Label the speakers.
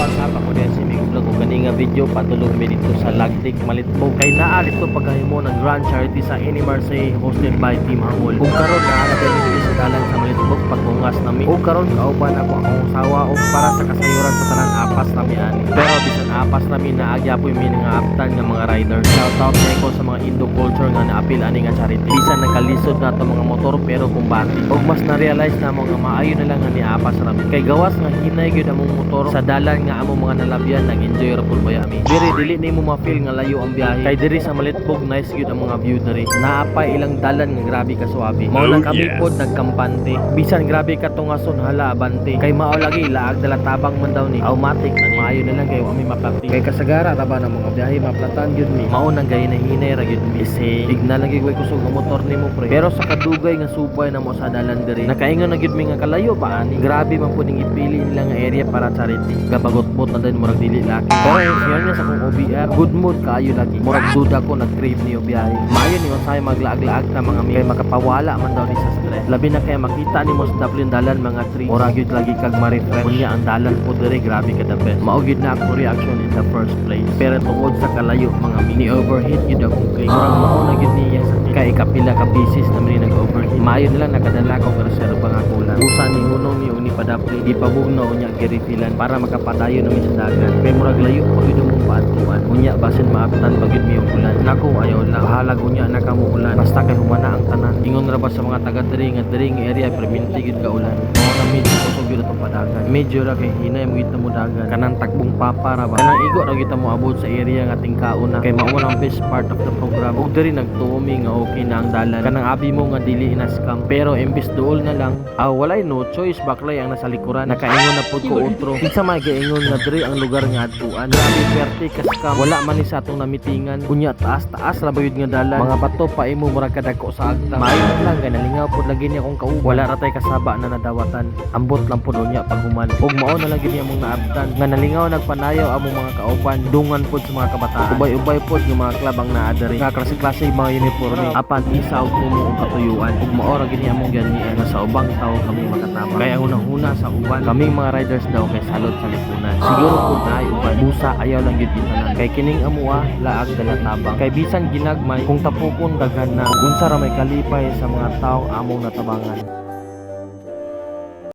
Speaker 1: what's up? Ako din si Ming Vlog. Kung kani nga video, patulog kami dito sa Lagtik, Malitbog. Kay naa dito paghahimo ng Grand Charity sa Any Marseille hosted by Team Hangul. Kung karon naa kami dito sa dalan sa Malitbog, patungas nami. O karon kauban ako akong usawa o para sa kasayuran sa tanan apas nami ani. Pero bisan apas nami naagyapoy mi nga aptan nga mga riders. Shout out na ko sa mga Indo culture nga naapil ani nga charity. Bisan nagkalisod na to mga motor pero kumbati. Og mas na-realize na mo nga maayo na lang nga ni apas nami. Kay gawas nga hinay gyud among motor sa dalan nga among mga nalabyan nag-enjoy ra pud bayami. Diri dili nimo ma-feel nga layo ang biyahe. Kay diri sa Malitbog nice gyud ang mga view diri. Naapay ilang dalan nga grabe ka suabe. Mao lang kami pod nagkampante. Bisan grabe ka tungason hala abante. Kay mao lagi laag dala tabang man daw ni. Automatic ani maayo na lang kay ami mapakti. Kay kasagara ra ba ng mga biyahe maplatan gyud mi. Mao nang gay na hinay ra gyud mi. Signal lagi way kusog ang motor nimo pre. Pero sa kadugay nga supay na mo sa dalan diri. Nakaingon na gyud mi nga kalayo pa ani. Grabe man pud ning ipili nila nga area para charity. Gabagot-bot na din murag dili laki. Pero yan niya sa kong OBR, good mood kaayo lagi. Murag duda ko nag-crave niyo biyahe. Maayo ni usay maglaag-laag na mga kay makapawala man daw ni sa stress. Labi na kay makita ni mo sa daplin dalan mga trees. Murag gyud lagi kag ma-refresh. Unya ang dalan po diri grabe ka the best. Mao gyud na ako reaction in the first place. Pero tungod sa kalayo mga mini overheat gyud akong claim. Murag mao na gyud niya sa kay kapila ka pieces na mini nag-overheat. Maayo na lang nakadala ko reserba nga kulang. Usa ni hunong ni uni padapli di pabugno unya girifilan para makapadayo namin sa dagat. Kay murag layo pagid mo paatuan. Unya basin maaptan pagid mi og ulan. Nako ayaw lang. Bahalag unya na kamo ulan. Basta kay humana ang tanan. Ingon ra ba sa mga taga diri nga diri nga area perminti gid ka ulan. Mao na medyo kusog gyud atong padagan. Medyo ra kay hinay mo gid mo dagan. Kanang takbong papa ra ba. Kanang igo ra gid mo abot sa area nga tingkaon na. Kay mao ang best part of the program. Ug diri nagtuomi nga okay na ang dalan. Kanang abi mo nga dili na scam. Pero imbis duol na lang, walay no choice baklay ang nasa likuran. Nakaingon na pud ko outro. Kinsa may gaingon nga diri ang lugar nga adtuan. Grabe perte ka scam. Wala man ni sa atong namitingan. Kunya taas-taas ra bayud nga dalan. Mga bato pa imo murag kadako sa agtang. Maayo lang kay nalingaw pud lagi ni akong kauban. Wala ra tay kasaba na nadawatan. Ambot lang pud unya paghuman. Ug mao na lang gid among naabtan. Nga nalingaw nagpanayaw among mga kauban. Dungan pud sa mga kabataan. Ubay-ubay pud nga mga club ang naa diri. Nga klase-klase mga uniforme. Apan isa og pumo og katuyuan. Ug mao ra gid among ganian nga sa ubang tawo kami makatabang. Kaya ang unang-una sa uban, kaming mga riders daw kay salot sa lipunan. Siguro pud naay uban. Busa ayaw lang gid tanan. Kay kining amua laag dala tabang. Kay bisan ginagmay kung tapukon daghan na unsa ra may kalipay sa mga taong among natabangan.